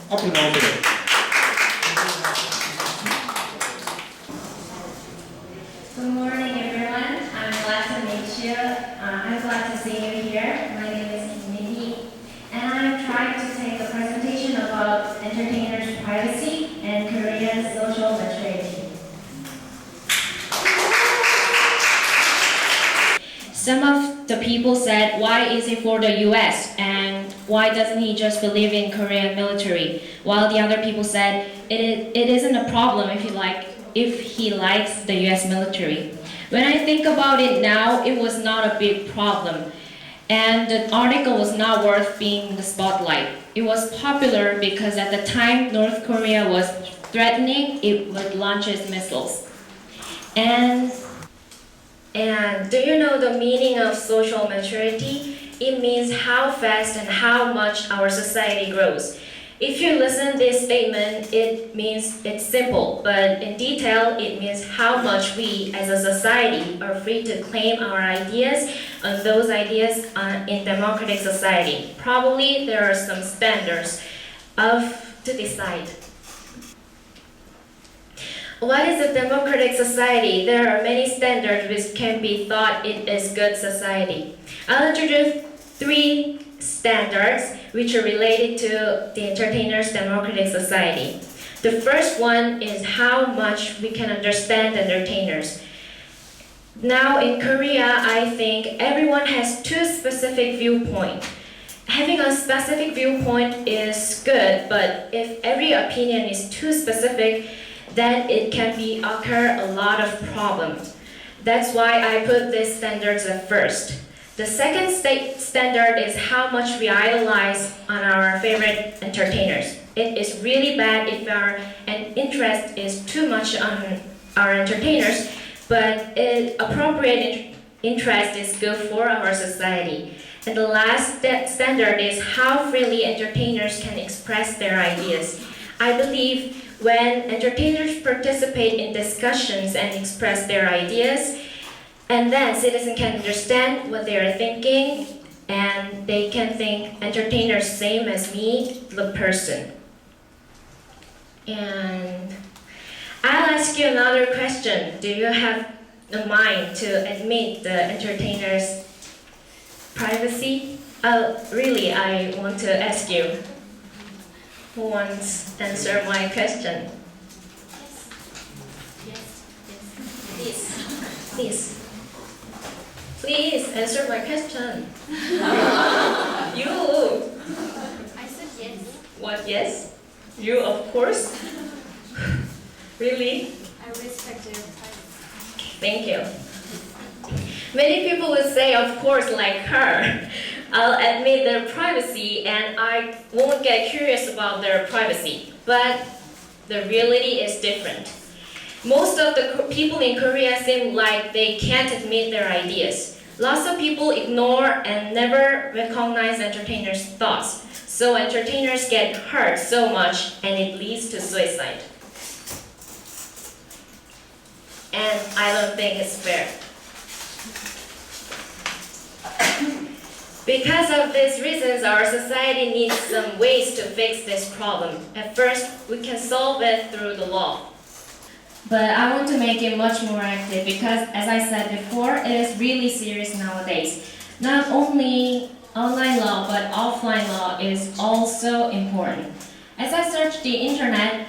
앞으로 나오세요. Good morning, everyone. I'm glad to meet you. I'm glad to see you here. My name is Minnie, and I'm trying to take a presentation about entertainers' privacy and Korean social maturity. Some of the people said, why is it for the US and why doesn't he just believe in Korean military? While the other people said, it isn't a problem if he likes the US military. When I think about it now, it was not a big problem. And the article was not worth being in the spotlight. It was popular because at the time North Korea was threatening it would launch its missiles. And do you know the meaning of social maturity? It means how fast and how much our society grows. If you listen to this statement, it means it's simple, but in detail, it means how much we as a society are free to claim our ideas and those ideas in democratic society. Probably there are some standards to decide. What is a democratic society? There are many standards which can be thought it is good society. I'll introduce 3 standards which are related to the entertainers' democratic society. The first one is how much we can understand entertainers. Now in Korea, I think everyone has 2 specific viewpoints. Having a specific viewpoint is good, but if every opinion is too specific, then it can occur a lot of problems. That's why I put these standards at first. The second standard is how much we idolize on our favorite entertainers. It is really bad if our interest is too much on our entertainers, but appropriate interest is good for our society. And the last standard is how freely entertainers can express their ideas. I believe when entertainers participate in discussions and express their ideas, and then citizens can understand what they are thinking, and they can think entertainers same as me, the person. And I'll ask you another question. Do you have the mind to admit the entertainer's privacy? Really, I want to ask you. Who wants to answer my question? Yes. Please answer my question. You. I said yes. What, yes? You, of course? Really? I respect your privacy. Thank you. Many people will say, of course, like her. I'll admit their privacy and I won't get curious about their privacy. But the reality is different. Most of the people in Korea seem like they can't admit their ideas. Lots of people ignore and never recognize entertainers' thoughts. So entertainers get hurt so much and it leads to suicide. And I don't think it's fair. Because of these reasons, our society needs some ways to fix this problem. At first, we can solve it through the law. But I want to make it much more active because, as I said before, it is really serious nowadays. Not only online law, but offline law is also important. As I searched the internet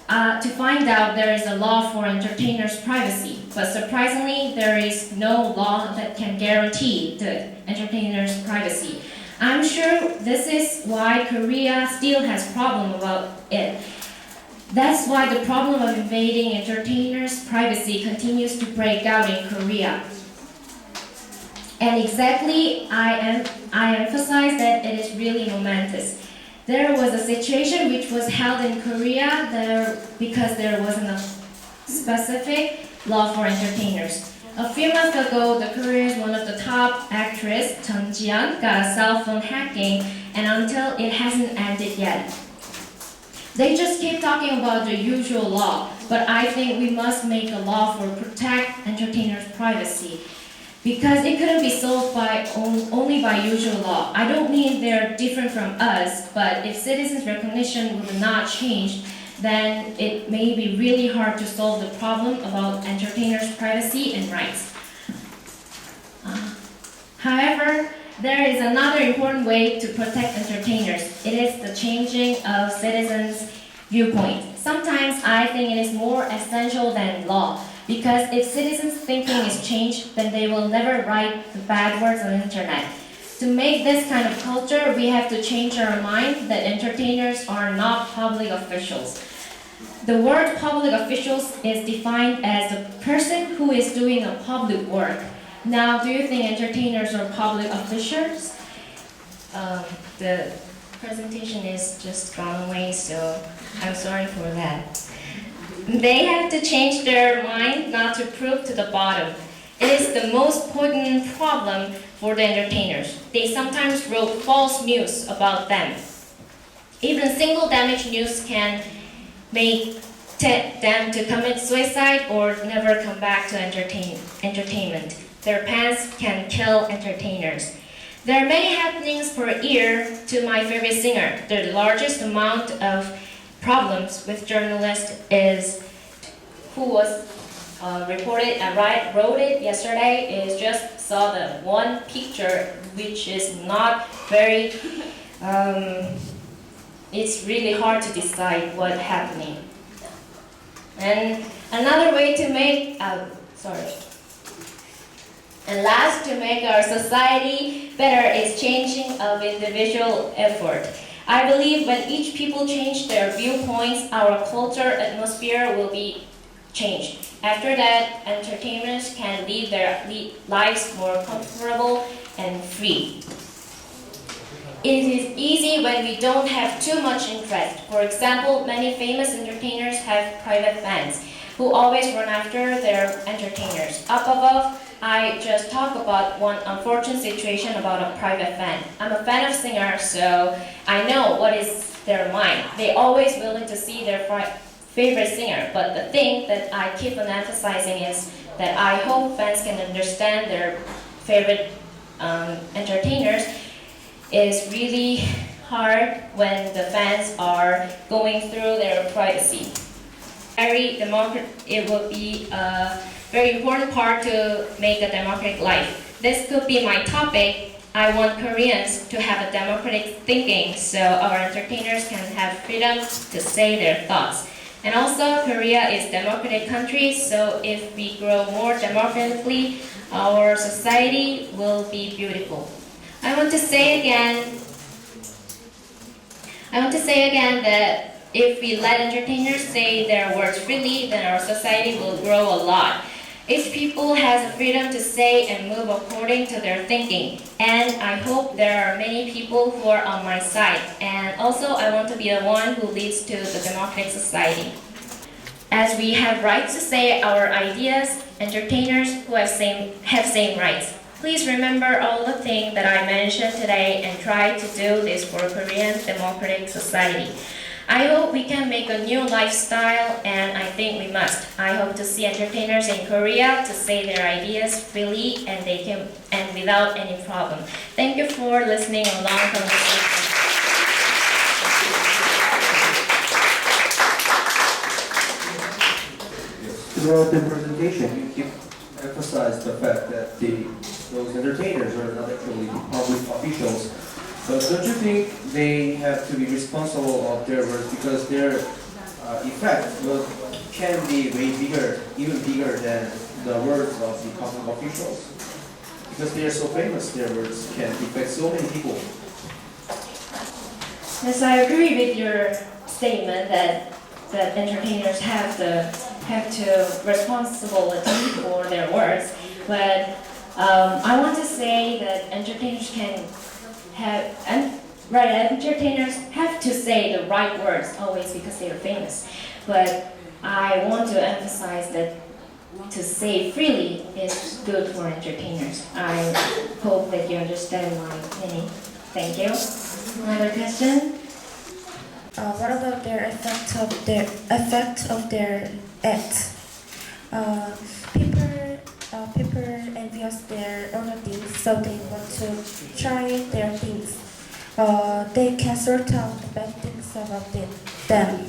to find out there is a law for entertainers' privacy, but surprisingly, there is no law that can guarantee the entertainers' privacy. I'm sure this is why Korea still has problem about it. That's why the problem of invading entertainers' privacy continues to break out in Korea. And exactly, I emphasize that it is really momentous. There was a situation which was held in Korea because there wasn't a specific law for entertainers. A few months ago, the Korea's one of the top actress, Jeon Ji-yeon, got a cell phone hacking, and until it hasn't ended yet. They just keep talking about the usual law, but I think we must make a law for protect entertainers' privacy. because it couldn't be solved only by usual law. I don't mean they're different from us, but if citizens' recognition would not change, then it may be really hard to solve the problem about entertainers' privacy and rights. However, there is another important way to protect entertainers. It is the changing of citizens' viewpoint. Sometimes I think it is more essential than law, because if citizens' thinking is changed, then they will never write the bad words on the internet. To make this kind of culture, we have to change our mind that entertainers are not public officials. The word public officials is defined as the person who is doing a public work. Now, do you think entertainers are public officials? The presentation is just gone away, so I'm sorry for that. They have to change their mind not to prove to the bottom. It is the most potent problem for the entertainers. They sometimes wrote false news about them. Even single damage news can make them to commit suicide or never come back to entertainment. Their pants can kill entertainers. There are many happenings per year to my favorite singer. The largest amount of problems with journalists is who was reported and wrote it yesterday is just saw the one picture which is not very, it's really hard to decide what's happening. And another way to make, and last, to make our society better is changing of individual effort. I believe when each people change their viewpoints, our culture atmosphere will be changed. After that, entertainers can live their lives more comfortable and free. It is easy when we don't have too much interest. For example, many famous entertainers have private fans who always run after their entertainers. Up above, I just talked about one unfortunate situation about a private fan. I'm a fan of singers, so I know what is their mind. They always willing to see their favorite singer, but the thing that I keep on emphasizing is that I hope fans can understand their favorite entertainers is really hard when the fans are going through their privacy. It will be a very important part to make a democratic life. This could be my topic. I want Koreans to have a democratic thinking so our entertainers can have freedom to say their thoughts. And also, Korea is a democratic country, so if we grow more democratically, our society will be beautiful. I want to say again that if we let entertainers say their words freely, then our society will grow a lot. Each people has the freedom to say and move according to their thinking. And I hope there are many people who are on my side. And also, I want to be the one who leads to the democratic society. As we have rights to say our ideas, entertainers who have same rights. Please remember all the things that I mentioned today and try to do this for Korean democratic society. I hope we can make a new lifestyle, and I think we must. I hope to see entertainers in Korea to say their ideas freely and without any problem. Thank you for listening along from this. Throughout the presentation, you keep emphasize the fact that those entertainers are not actually public officials. But don't you think they have to be responsible of their words because their effect can be way bigger, even bigger than the words of the public officials? Because they are so famous, their words can affect so many people. Yes, I agree with your statement that entertainers have to responsibility for their words, but I want to say that entertainers entertainers have to say the right words always because they are famous. But I want to emphasize that to say freely is good for entertainers. I hope that you understand my meaning. Thank you. Another question? What about their effect of their acts? People and has their own things, so they want to try their things. They can sort out the bad things about them.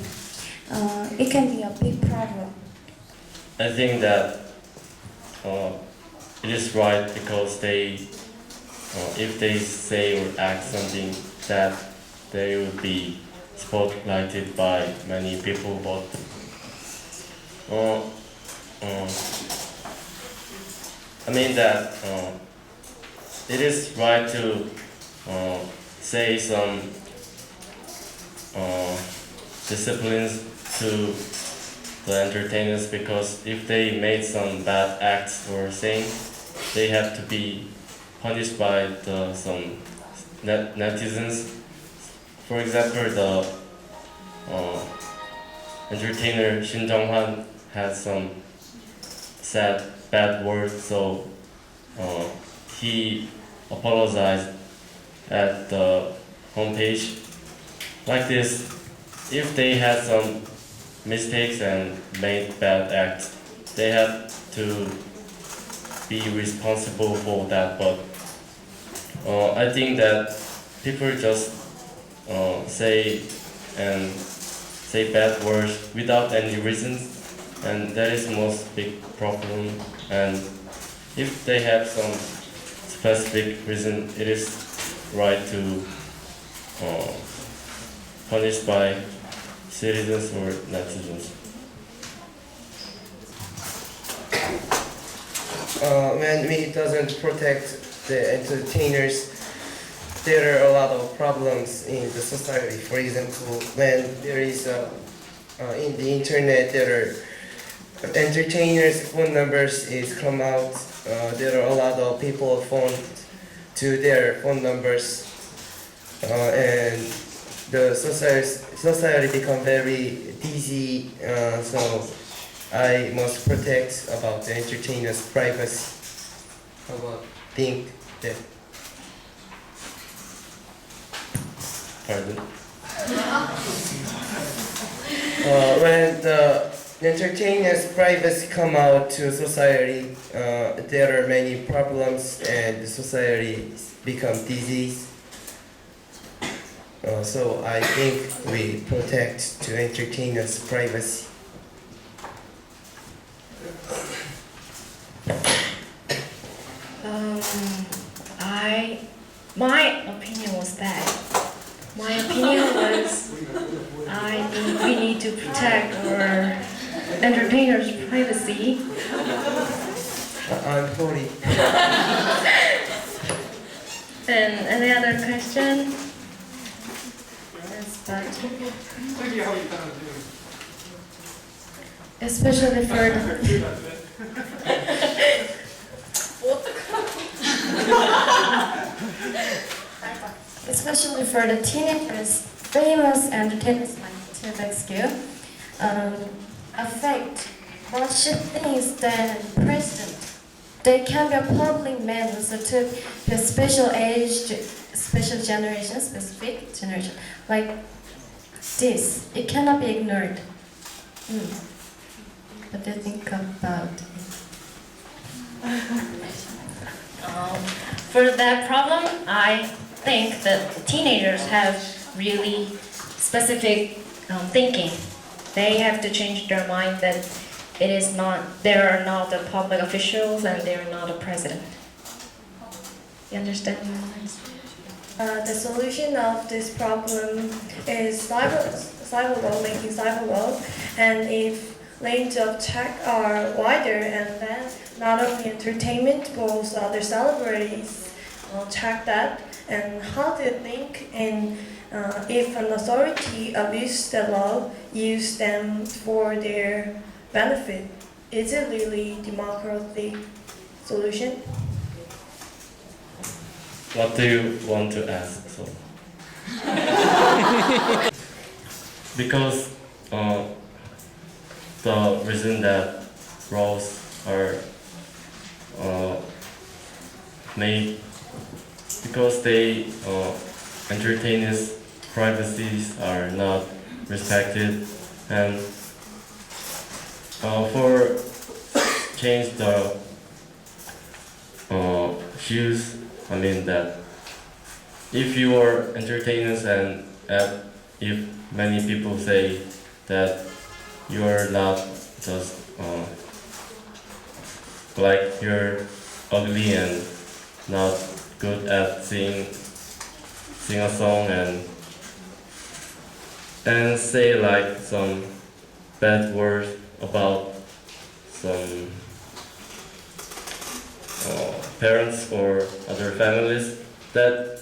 It can be a big problem. I think that it is right because if they say or act something that they will be spotlighted by many people, but I mean that it is right to say some disciplines to the entertainers, because if they made some bad acts or saying, they have to be punished by some netizens. For example, the entertainer Shin Jong-han had some said bad words, so he apologized at the homepage. Like this, if they had some mistakes and made bad acts, they have to be responsible for that. But I think that people just say bad words without any reasons, and that is most big problem. And if they have some specific reason, it is right to punish by citizens or netizens. When we doesn't protect the entertainers, there are a lot of problems in the society. For example, when there is in the internet, there are entertainers' phone numbers is come out. There are a lot of people phone to their phone numbers, and the society become very dizzy. So I must protect about the entertainers' privacy. How about think that? Pardon? When the entertainers' privacy come out to society, there are many problems and the society become disease. So I think we protect to entertainers' privacy. My opinion was that. My opinion was I think we need to protect our entertainers' privacy. I'm sorry. And any other question? Especially for especially for the teenagers, famous entertainers like TikTok affect much things than president. They can be a public man also to be a special age, special generation, specific generation. Like this, it cannot be ignored. What do you think about it? For that problem, I think that teenagers have really specific thinking. They have to change their mind that they are not the public officials and they are not a president. You understand my words? The solution of this problem is cyber law, making cyber law, and if lanes of tech are wider, and then not only entertainment but also other celebrities check that. And how do you think if an authority abuses the law, use them for their benefit, is it really democratic solution? What do you want to ask? So, because the reason that laws are made, because they entertainers' privacies are not respected, and for change the shoes. I mean that if you are entertainers and if many people say that you are not just like you're ugly and not good at sing a song and say like some bad words about some parents or other families, that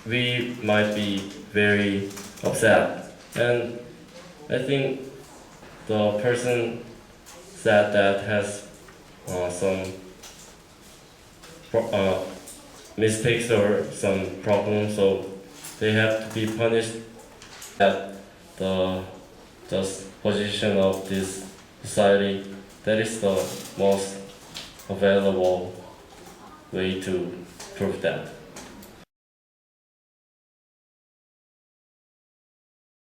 we might be very upset. And I think the person said that has some mistakes or some problems, so they have to be punished at the just position of this society. That is the most available way to prove that.